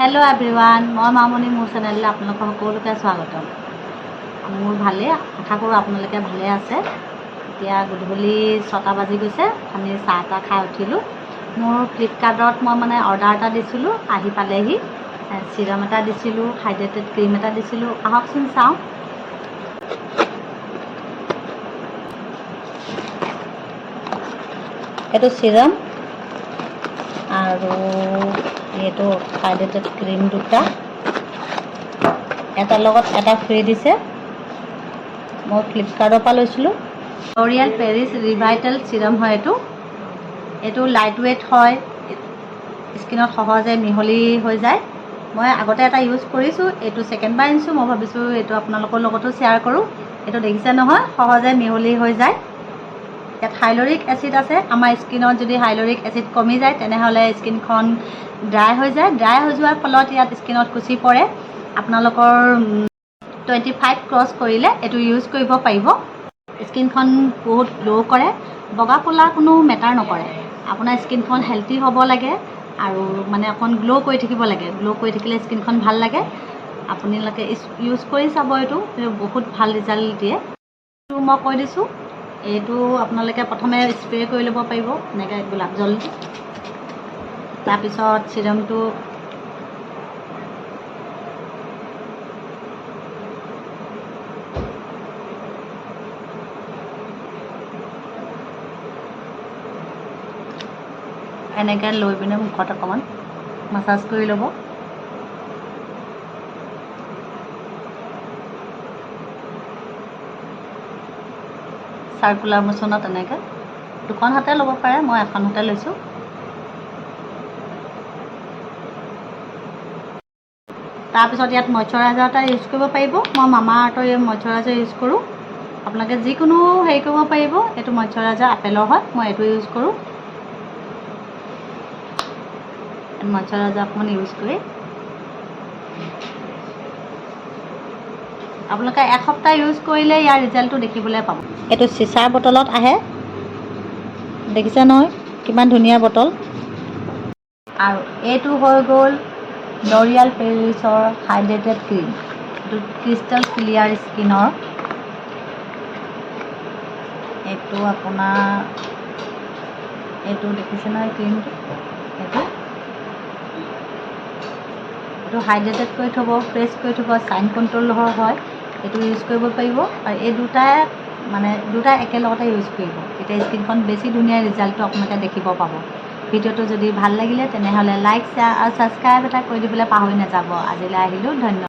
Hello everyone, मैं मामनी मोर channel आपलोक सकलोके स्वागतम। मोर भाले आशा करूँ आपलोके भाले आछे। एतिया गधूली 6टा बाजी गई आम चाह ता खाई उठिलो। मोर फ्लिपकार्टत मैं माने अर्डार एटा दिसिलो आहि पालेहि। सिराम एटा दिसिलो, हाइड्रेटेड क्रीम एटा दिसिलो। आहकचोन चाওঁ। एटो सिराम আৰু এইটো হাইড্ৰেটেড ক্ৰীম দুটা এটাৰ লগত এটা ফ্ৰী দিছে। মই ফ্লিপকাৰ্টৰ পৰা লৈছিলোঁ। লৰিয়েল পেৰিছ ৰিভাইটেল চিৰাম হয় এইটো লাইট ৱেইট হয়, স্কিনত সহজে মিহলি হৈ যায়। মই আগতে এটা ইউজ কৰিছোঁ, এইটো ছেকেণ্ড বাৰ আনিছোঁ। মই ভাবিছোঁ এইটো আপোনালোকৰ লগতো শ্বেয়াৰ কৰোঁ। এইটো দেখিছে নহয়, সহজে মিহলি হৈ যায়। ইয়াত হাইলৰিক এচিড আছে। আমাৰ স্কিনত যদি হাইলৰিক এচিড কমি যায় তেনেহ'লে স্কিনখন ড্ৰাই হৈ যায়। ড্ৰাই হৈ যোৱাৰ ফলত ইয়াত স্কিনত কুচি পৰে। আপোনালোকৰ 25 ক্ৰছ কৰিলে এইটো ইউজ কৰিব পাৰিব। স্কিনখন বহুত গ্ল' কৰে, বগা ক'লা কোনো মেটাৰ নকৰে। আপোনাৰ স্কিনখন হেল্থি হ'ব লাগে আৰু মানে অকণ গ্ল' কৰি থাকিব লাগে। গ্ল' কৰি থাকিলে স্কিনখন ভাল লাগে। আপোনালোকে ইউজ কৰি চাব, এইটো বহুত ভাল ৰিজাল্ট দিয়ে। এইটো মই কৈ দিছোঁ, এইটো আপোনালোকে প্ৰথমে স্প্ৰে কৰি ল'ব পাৰিব এনেকৈ গোলাপ জল দি। তাৰপিছত চিৰামটো এনেকৈ লৈ পিনে মুখত অকণমান মাছাজ কৰি ল'ব। চাৰ্কুলাৰ মোচনত এনেকৈ দুখন হাতে ল'ব পাৰে, মই এখন হাতে লৈছোঁ। তাৰপিছত ইয়াত মইশ্চাৰাইজাৰ এটা ইউজ কৰিব পাৰিব। মই মামা আৰ্থৰ মইশ্চাৰাইজাৰ ইউজ কৰোঁ। আপোনালোকে যিকোনো হেৰি কৰিব পাৰিব। এইটো মইশ্চাৰাইজাৰ আপেলৰ হয়, মই এইটো ইউজ কৰোঁ। মইশ্চাৰাইজাৰ অকণমান ইউজ কৰি আপোনালোকে এসপ্তাহ ইউজ কৰিলে ইয়াৰ ৰিজাল্টটো দেখিবলৈ পাব। এইটো চিচাৰ বটলত আহে, দেখিছে নহয় কিমান ধুনীয়া বটল। আৰু এইটো হৈ গ'ল লৰিয়েল পেৰিছৰ হাইড্ৰেটেড ক্ৰীম। এইটো ক্ৰিষ্টেল ক্লিয়াৰ স্কিনৰ। এইটো আপোনাৰ এইটো দেখিছে নহয় ক্ৰীমটো, এইটো হাইড্ৰেটেড কৰি থ'ব, ফ্ৰেছ কৰি থ'ব, চাইন কণ্ট্ৰল হয়। এইটো ইউজ কৰিব পাৰিব। আৰু এই দুটাই একেলগতে ইউজ কৰিব, তেতিয়া স্কিনখন বেছি ধুনীয়া ৰিজাল্টটো আপোনালোকে দেখিব পাব। ভিডিঅ'টো যদি ভাল লাগিলে তেনেহ'লে লাইক, শ্বেয়াৰ আৰু ছাবস্ক্ৰাইব এটা কৰি দিবলৈ পাহৰি নাযাব। আজিলৈ আহিলোঁ, ধন্যবাদ।